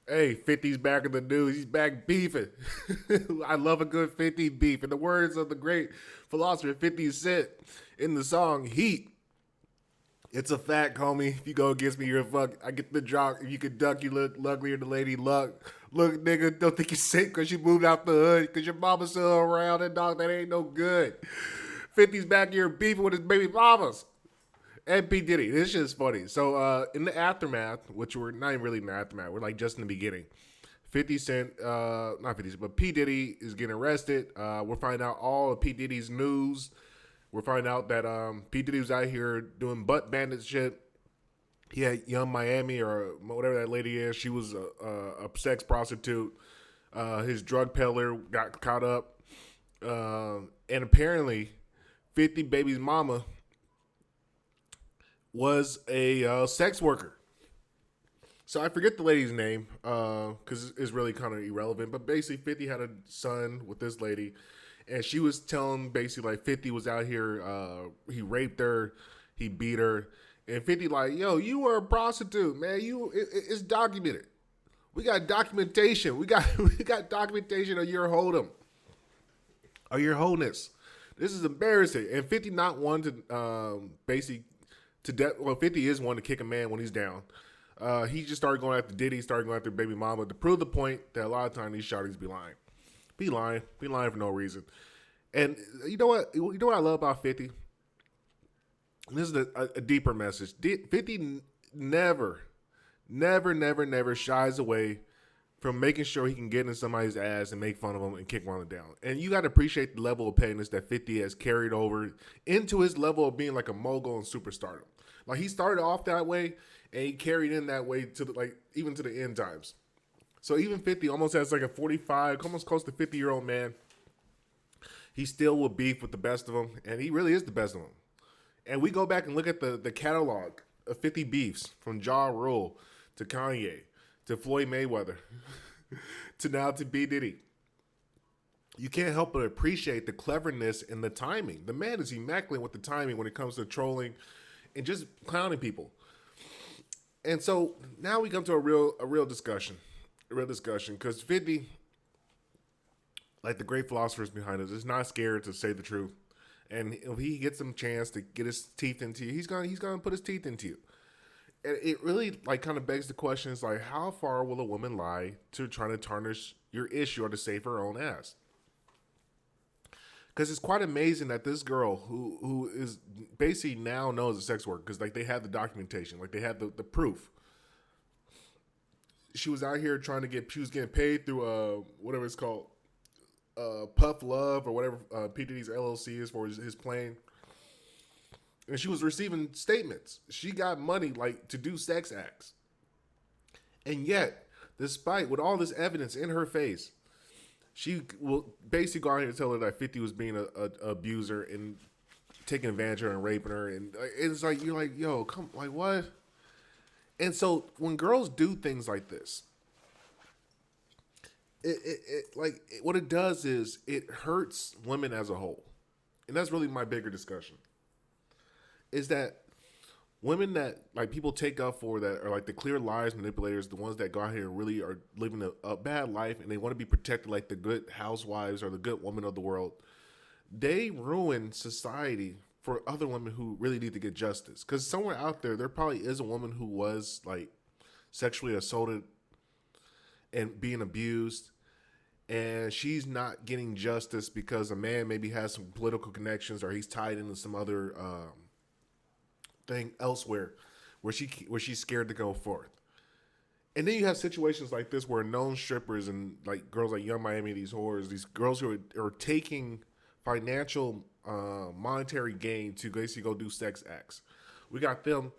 Hey, 50's back in the news. He's back beefing. I love a good 50 beef. In the words of the great philosopher 50 Cent in the song Heat, it's a fact, homie. If you go against me, you're a fuck. I get the drop. If you can duck, you look uglier than Lady Luck. Look, nigga, don't think you're sick because you moved out the hood because your mama's still around. And dog, that ain't no good. 50's back here beefing with his baby mamas. And P. Diddy. This shit is funny. So, in the aftermath, which we're not even really in the aftermath, we're like just in the beginning. 50 Cent, not 50 Cent, but P. Diddy is getting arrested. We're finding out all of P. Diddy's news. We're finding out that P. Diddy was out here doing butt bandit shit. He had Young Miami or whatever that lady is. She was a sex prostitute. His drug peddler got caught up. And apparently, 50 baby's mama was a sex worker. So I forget the lady's name because it's really kind of irrelevant. But basically, 50 had a son with this lady, and she was telling basically like 50 was out here. He raped her, he beat her, and 50 like, yo, you were a prostitute, man. It's documented. We got documentation. We got documentation of your hold'em, of your wholeness. This is embarrassing. And 50 not one to basically to death. Well, 50 is one to kick a man when he's down. He just started going after Diddy, started going after baby mama to prove the point that a lot of times these shawties be lying for no reason. And you know what? You know what I love about 50? This is a deeper message. 50 never shies away from making sure he can get in somebody's ass and make fun of them and kick one of them down. And you got to appreciate the level of pettiness that 50 has carried over into his level of being like a mogul and superstardom. Like he started off that way and he carried in that way to even to the end times. So even 50 almost has like a 45, almost close to 50-year-old man. He still will beef with the best of them, and he really is the best of them. And we go back and look at the catalog of 50 beefs from Ja Rule to Kanye to Floyd Mayweather to now to B. Diddy. You can't help but appreciate the cleverness and the timing. The man is immaculate with the timing when it comes to trolling and just clowning people. And so now we come to a real discussion. A real discussion. Because 50, like the great philosophers behind us, is not scared to say the truth. And if he gets some chance to get his teeth into you, he's gonna put his teeth into you. And it really like kind of begs the question: is like, how far will a woman lie to try to tarnish your issue or to save her own ass? Because it's quite amazing that this girl who is basically now known as a sex worker, because like they had the documentation, like they had the proof. She was out here trying to she was getting paid through whatever it's called, Puff Love or whatever PDD's LLC is for his plane. And she was receiving statements. She got money like to do sex acts. And yet, despite with all this evidence in her face, she will basically go out here and tell her that 50 was being a abuser and taking advantage of her and raping her. And it's like, you're like, yo, come, like what? And so when girls do things like this, what it does is it hurts women as a whole. And that's really my bigger discussion. Is that women that like people take up for that are like the clear lies manipulators, the ones that go out here and really are living a bad life and they want to be protected like the good housewives or the good women of the world. They ruin society for other women who really need to get justice. Because somewhere out there probably is a woman who was like sexually assaulted and being abused, and she's not getting justice because a man maybe has some political connections or he's tied into some other thing elsewhere where she's scared to go forth. And then you have situations like this where known strippers and like girls like Young Miami, these whores, these girls who are taking financial monetary gain to basically go do sex acts. We got them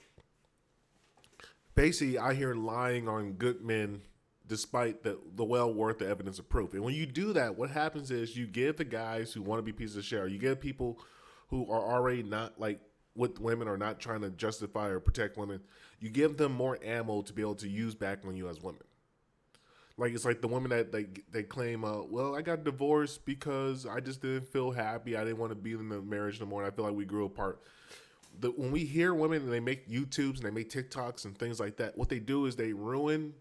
basically out here lying on good men despite the well worth the evidence of proof. And when you do that, what happens is you give the guys who want to be pieces of shit, or you give people who are already not like with women or not trying to justify or protect women, you give them more ammo to be able to use back on you as women. Like it's like the women that they claim, well, I got divorced because I just didn't feel happy. I didn't want to be in the marriage no more. And I feel like we grew apart. When we hear women and they make YouTubes and they make TikToks and things like that, what they do is they ruin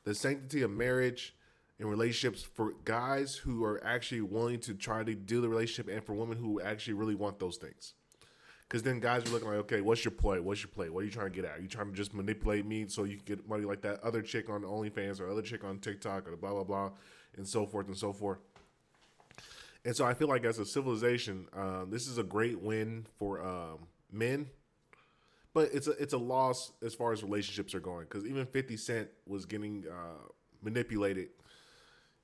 the sanctity of marriage and relationships for guys who are actually willing to try to do the relationship, and for women who actually really want those things. Because then guys are looking like, okay, what's your play? What's your play? What are you trying to get at? Are you trying to just manipulate me so you can get money like that other chick on OnlyFans or other chick on TikTok or blah, blah, blah, and so forth and so forth. And so I feel like as a civilization, this is a great win for men, but it's a loss as far as relationships are going. Because even 50 Cent was getting manipulated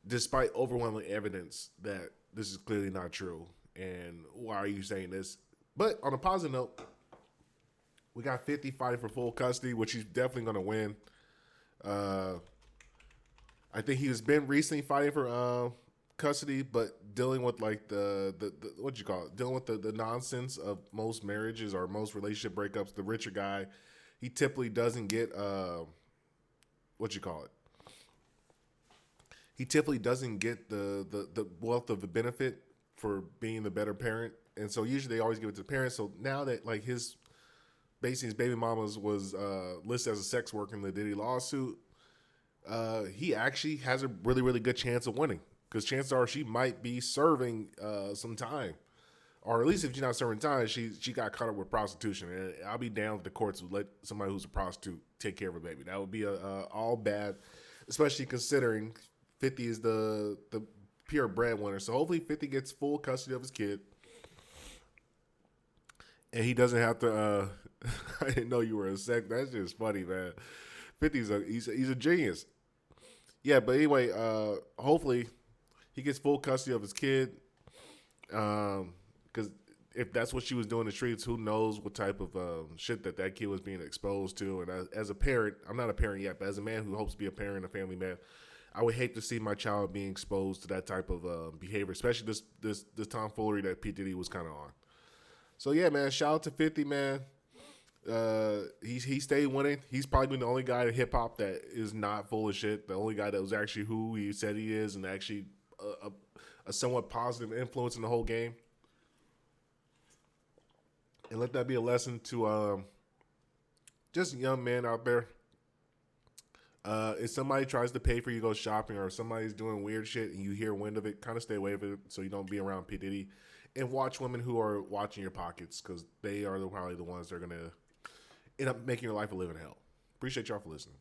despite overwhelming evidence that this is clearly not true. And why are you saying this? But on a positive note, we got 50 fighting for full custody, which he's definitely going to win. Uh, I think he has been recently fighting for custody, but dealing with like the what you call it, dealing with the nonsense of most marriages or most relationship breakups. The richer guy, he typically doesn't get what you call it. He typically doesn't get the wealth of the benefit for being the better parent, and so usually they always give it to the parents. So now that like his basically his baby mama's was listed as a sex worker in the Diddy lawsuit, he actually has a really, really good chance of winning because chances are she might be serving some time. Or at least if she's not serving time, she got caught up with prostitution. And I'll be down with the courts to let somebody who's a prostitute take care of a baby. That would be all bad, especially considering 50 is the pure breadwinner. So hopefully 50 gets full custody of his kid. And he doesn't have to. I didn't know you were a sec. That's just funny, man. 50's he's a genius. Yeah, but anyway, hopefully he gets full custody of his kid. Because if that's what she was doing in the streets, who knows what type of shit that kid was being exposed to. And as a parent, I'm not a parent yet, but as a man who hopes to be a parent, a family man, I would hate to see my child being exposed to that type of behavior, especially this tomfoolery that P. Diddy was kind of on. So yeah, man, shout out to 50, man. He stayed winning. He's probably been the only guy in hip hop that is not full of shit. The only guy that was actually who he said he is, and actually a somewhat positive influence in the whole game. And let that be a lesson to just young men out there. If somebody tries to pay for you to go shopping, or somebody's doing weird shit and you hear wind of it, kind of stay away from it so you don't be around P. Diddy. And watch women who are watching your pockets, because they are probably the ones that are going to end up making your life a living hell. Appreciate y'all for listening.